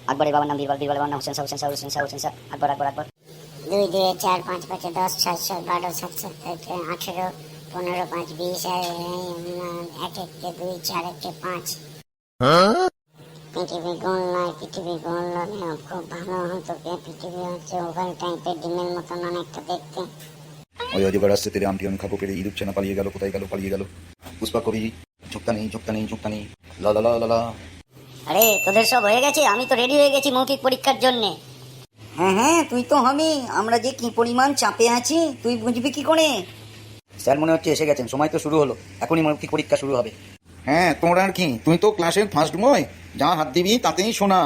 আকবরের বাবার নাম বীরবল, বীরবলের বাবার নাম হোসেন শাহ, হোসেন শাহ, হোসেন শাহ, হোসেন শাহ, আকবর, আকবর, আকবর। 2 2 4 5 5 10 6 6 12 7 7 18 15 5 20 1 1 2 4 1 5। পৃথিবী গোল নয়, পৃথিবী গোল নয়, খুব ভালো হতো। পৃথিবী হচ্ছে ওভাল টাইপের, ডিমের মতন অনেকটা দেখতে। ওই অজগর আসছে, তেরে আমটি আমি খাবো পেরে, ইঁদুর চেনা পালিয়ে গেল, কোথায় গেল, পালিয়ে গেল। পুষ্পা কবি, ঝুঁকতা নেই, ঝুঁকতা নেই, ঝুঁকতা নেই, লা লা লা লা লা। আরে তোদের সব হয়ে গেছে, আমি তো রেডি হয়ে গেছি মৌখিক পরীক্ষার জন্য। হ্যাঁ হ্যাঁ, তুই তো হবি। আমরা যে কি পরিমাণ চাপে আছি তুই বুঝবি কি করে? স্যার মনে হচ্ছে এসে গেছেন, সময় তো শুরু হলো, এখনই মৌখিক পরীক্ষা শুরু হবে। হ্যাঁ, তোমরা আর কি, তুই তো ক্লাসের ফার্স্ট বয়, যা হাত দিবি তাতেই শোনা।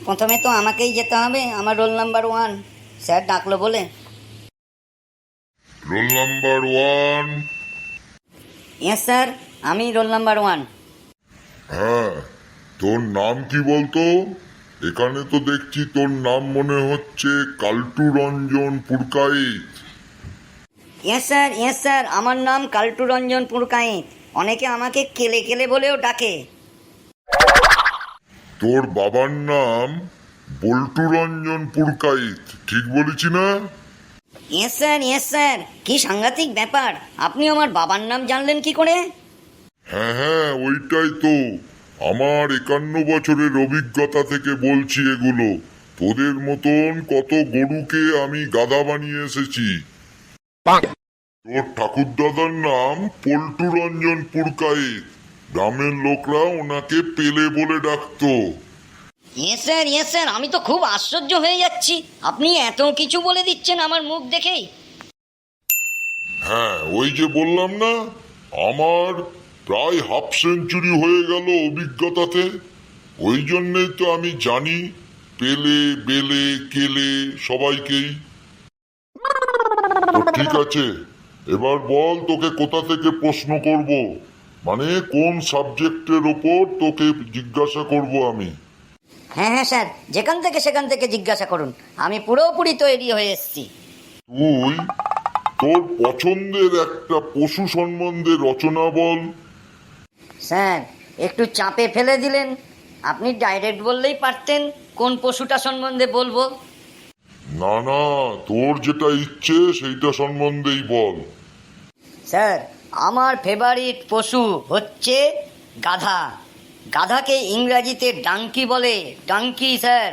প্রথমে তো আমাকেই যেতে হবে, আমার রোল নাম্বার 1। স্যার ডাকলো বলে। Roll number 1। ইয়েস স্যার, আমি রোল নাম্বার 1। হ্যাঁ, তোর নাম কি বলতো? এখানে তো দেখছি তোর নাম মনে হচ্ছে Kaltu Ranjan Purkait. Yes sir, yes sir, আমার নাম কাল্টু রঞ্জন পুরকাইত। অনেকে আমাকে কেলে কেলে বলেও ডাকে। তোর বাবার নাম বল্টু রঞ্জন পুরকাইত, ঠিক বলেছি না? Yes sir, yes sir. কি সাংঘাতিক ব্যাপার, আপনি আমার বাবার নাম জানলেন কি করে? হ্যাঁ হ্যাঁ, ওইটাই তো। আমার 51 বছরের অভিজ্ঞতা থেকে বলছি এগুলো। তোদের মতন কত গরুকে আমি গাধা বানিয়ে এসেছি। তোর ঠাকুরদাদার নাম পল্টু রঞ্জন পুরকাইত, গ্রামের লোকরা ওনাকে পেলে বলে ডাকতো। ইয়েস স্যার, ইয়েস স্যার, আমি তো খুব আশ্চর্য হয়ে যাচ্ছি, আপনি এত কিছু বলে দিচ্ছেন আমার মুখ দেখেই। হ্যাঁ, ওই যে বললাম না, আমার প্রায় হাফ সেঞ্চুরি হয়ে গেল অভিজ্ঞতাতে। ওই জন্যই তো আমি জানি পেলে বেলে কেলে সবাইকেই। তো ঠিক আছে, এবার বল তোকে কোথা থেকে প্রশ্ন করব, মানে কোন সাবজেক্টের ওপর তোকে জিজ্ঞাসা করব আমি। হ্যাঁ হ্যাঁ স্যার, যেখান থেকে সেখান থেকে জিজ্ঞাসা করুন, আমি পুরোপুরি তৈরি হয়ে এসেছি। তুই তোর পছন্দের একটা পশু সম্বন্ধে রচনা বল। স্যার, একটু চাপে ফেলে দিলেন। আপনি ডাইরেক্ট বললেই পারতেন কোন পশুটা সম্বন্ধে বলবো। না না, তোর যেটা ইচ্ছে সেইটা সম্বন্ধেই বল। স্যার, আমার ফেভারিট পশু হচ্ছে গাধা। গাধাকে ইংরাজিতে ডাঙ্কি বলে, ডাঙ্কি স্যার।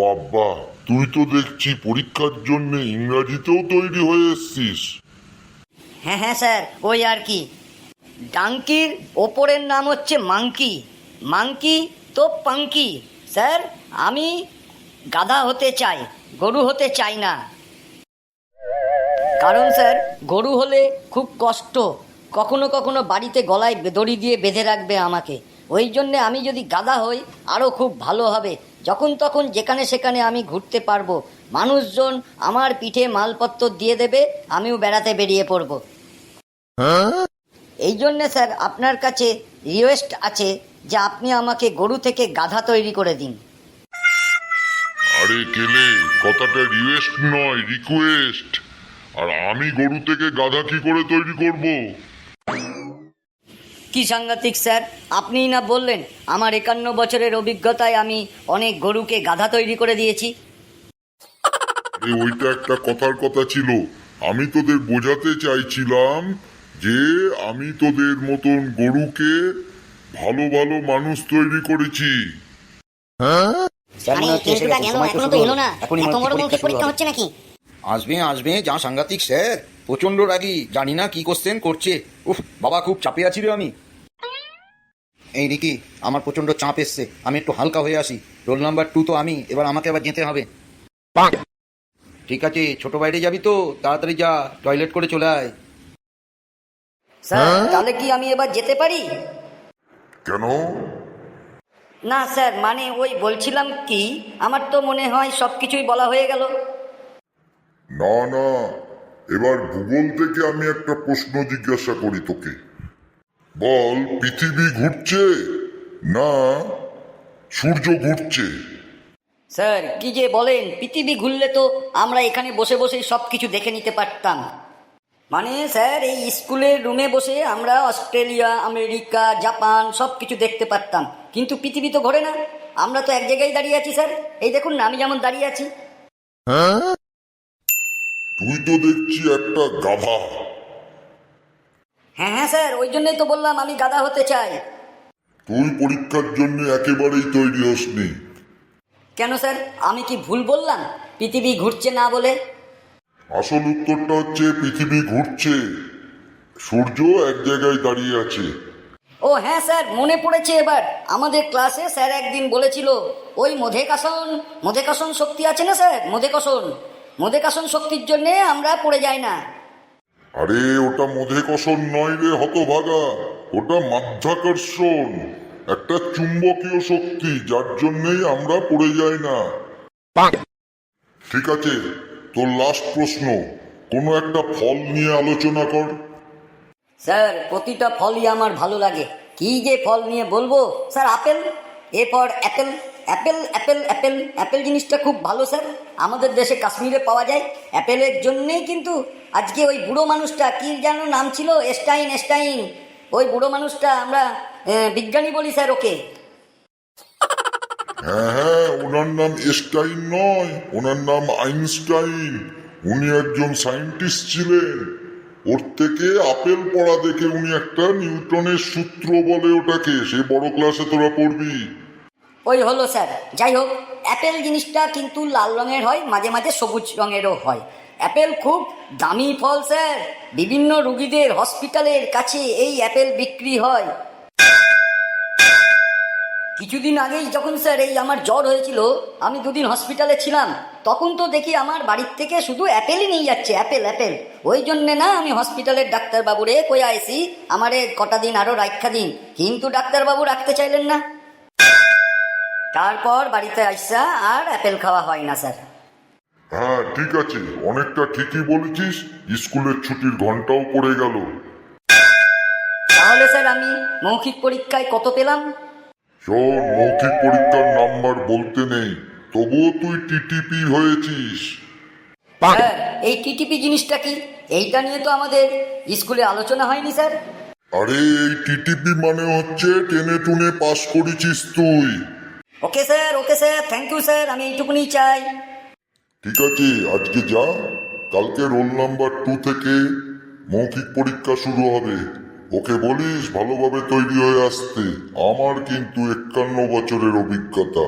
বাবা, তুই তো দেখছি পরীক্ষার জন্য ইংরাজিতেও তৈরি হয়ে এসছিস। হ্যাঁ হ্যাঁ স্যার, ওই আর কি। ডাঙ্কির ওপরের নাম হচ্ছে মাংকি, মাংকি তো পাঙ্কি। স্যার, আমি গাধা হতে চাই, গরু হতে চাই না। কারণ স্যার, গরু হলে খুব কষ্ট, কখনো কখনো বাড়িতে গলায় দড়ি দিয়ে বেঁধে রাখবে আমাকে। ওই জন্যে আমি যদি গাধা হই আরও খুব ভালো হবে, যখন তখন যেখানে সেখানে আমি ঘুরতে পারবো, মানুষজন আমার পিঠে মালপত্র দিয়ে দেবে, আমিও বেড়াতে বেরিয়ে পড়ব। এই জন্যে স্যার আপনার কাছে রিকোয়েস্ট আছে যে আপনি আমাকে গরু থেকে গাধা তৈরি করে দিন। আরে কেলে, কথাটা রিকোয়েস্ট নয়, রিকোয়েস্ট। আর আমি গরু থেকে গাধা কি করে তৈরি করব? কি সাংঘাতিক স্যার, আপনিই না বললেন আমার 51 বছরের অভিজ্ঞতায় আমি অনেক গরুকে গাধা তৈরি করে দিয়েছি। ওইটা একটা কথার কথা ছিল। আমি তোদের বোঝাতে চাইছিলাম যে আমি তোদের মতন গরুকে ভালো ভালো মানুষ তৈরি করেছি। স্যার মনে হচ্ছে এসে গেছেন, সময় তো শুরু হলো, এখনই মৌখিক পরীক্ষা শুরু হবে। নাকি? আসবে আসবে, যা সাংঘাতিক স্যার, প্রচন্ড রাগী, জানি না কি কোশ্চেন করছে। উফ বাবা, খুব চাপে আছি রে আমি। এই রিকি, আমার প্রচন্ড চাপ এসছে, আমি একটু হালকা হয়ে আসি। রোল নাম্বার 2 তো আমি, এবার আমাকে আবার যেতে হবে। ঠিক আছে, ছোট বাইরে যাবি তো, তাড়াতাড়ি যা, টয়লেট করে চলে আয়। স্যার, তাহলে কি আমি এবার যেতে পারি? কেন? না স্যার, মানে ওই বলছিলাম কি, আমার তো মনে হয় সব কিছুই বলা হয়ে গেল। না না, এবার ভূগোল থেকে আমি একটা প্রশ্ন জিজ্ঞাসা করি তোকে। বল, পৃথিবী ঘুরছে না সূর্য ঘুরছে? স্যার, কি যে বলেন, পৃথিবী ঘুরলে তো আমরা এখানে বসে বসেই সব কিছু দেখে নিতে পারতাম। মানে স্যার, এই স্কুলের রুমে বসে আমরা অস্ট্রেলিয়া, আমেরিকা, জাপান সব কিছু দেখতে পারতাম। কিন্তু পৃথিবী তো ঘোরে না, আমরা তো এক জায়গায় দাঁড়িয়ে আছি স্যার। এই দেখুন না, আমি যেমন দাঁড়িয়ে আছি। তুই তো দেখছি একটা গাধা। হ্যাঁ হ্যাঁ স্যার, ওই জন্যই তো বললাম আমি গাধা হতে চাই। তুই পরীক্ষার জন্য একেবারেই তৈরি হসনি। কেন স্যার, আমি কি ভুল বললাম পৃথিবী ঘুরছে না বলে? আসল উত্তরটা হচ্ছে পৃথিবী ঘুরছে, সূর্য এক জায়গায় দাঁড়িয়ে আছে। ও হ্যাঁ স্যার, মনে পড়েছে এবার। আমাদের ক্লাসে স্যার একদিন বলেছিল ওই মধেকাসন শক্তি আছে না স্যার, মধেকাসন শক্তির জন্যে আমরা পড়ে যাই না। আরে ওটা মধেকর্ষণ নয় রে হতভাগা, ওটা মাধ্যাকর্ষণ, একটা চুম্বকীয় শক্তি, যার জন্যই আমরা পড়ে যাই না। ঠিক আছে, তোর লাস্ট প্রশ্ন, কোনো একটা ফল নিয়ে আলোচনা কর। স্যার প্রতিটা ফলই আমার ভালো লাগে। কি যে ফল নিয়ে বলবো স্যার? আপেল, এরপর অ্যাপেল। অ্যাপেল জিনিসটা খুব ভালো স্যার, আমাদের দেশে কাশ্মীরে পাওয়া যায়। অ্যাপেলের জন্যেই কিন্তু আজকে ওই বুড়ো মানুষটা, কি যেন নাম ছিল, এস্টাইন, ওই বুড়ো মানুষটা আমরা বিজ্ঞানী বলি স্যার ওকে। হ্যাঁ হ্যাঁ, ওনার নাম এস্টাইন নয়, ওনার নাম আইনস্টাইন। উনি একজন সায়েন্টিস্ট ছিলেন। ওর থেকে আপেল পড়া দেখে উনি একটা নিউটনের সূত্র বলে ওটাকে, সে বড় ক্লাসে তোরা পড়বি। ওই হলো স্যার। যাই হোক, অ্যাপেল জিনিসটা কিন্তু লাল রঙের হয়, মাঝে মাঝে সবুজ রঙেরও হয়। অ্যাপেল খুব দামি ফল স্যার, বিভিন্ন রুগীদের হসপিটালের কাছে এই অ্যাপেল বিক্রি হয়। কিছুদিন আগেই যখন স্যার এই আমার জ্বর হয়েছিল, আমি 2 দিন হসপিটালে ছিলাম, তখন তো দেখি আমার বাড়ির থেকে শুধু অ্যাপেলই নিয়ে যাচ্ছে, অ্যাপেল। ওই জন্যে না আমি হসপিটালের ডাক্তারবাবুরে কইয়া আইসি আমারে কটা দিন আরও রাখা দিন, কিন্তু ডাক্তারবাবু রাখতে চাইলেন না। তারপর বাড়িতে আইসা আর অ্যাপেল খাওয়া হয় না স্যার। হ্যাঁ ঠিক আছে, অনেকটা ঠিকই বলেছিস। স্কুলের ছুটির ঘন্টাও পড়ে গেল। তাহলে স্যার আমি মৌখিক পরীক্ষায় কত পেলাম? শোন, মৌখিক পরীক্ষার নাম্বার বলতে নেই, তবুও তুই টিটিপি হয়েছিস। স্যার এই টিটিপি জিনিসটা কি? এইটা নিয়ে তো আমাদের স্কুলে আলোচনা হয়নি স্যার। আরে এই টিটিপি মানে হচ্ছে টেনে টুনে পাস করেছিস তুই। Okay sir, thank you sir, আমি এইটুকুনি চাই। ঠিক আছে, আজকে যা, কালকে রোল নাম্বার 2 থেকে মৌখিক পরীক্ষা শুরু হবে। ওকে বলিস ভালোভাবে তৈরি হয়ে আসতে। আমার কিন্তু 51 বছরের অভিজ্ঞতা।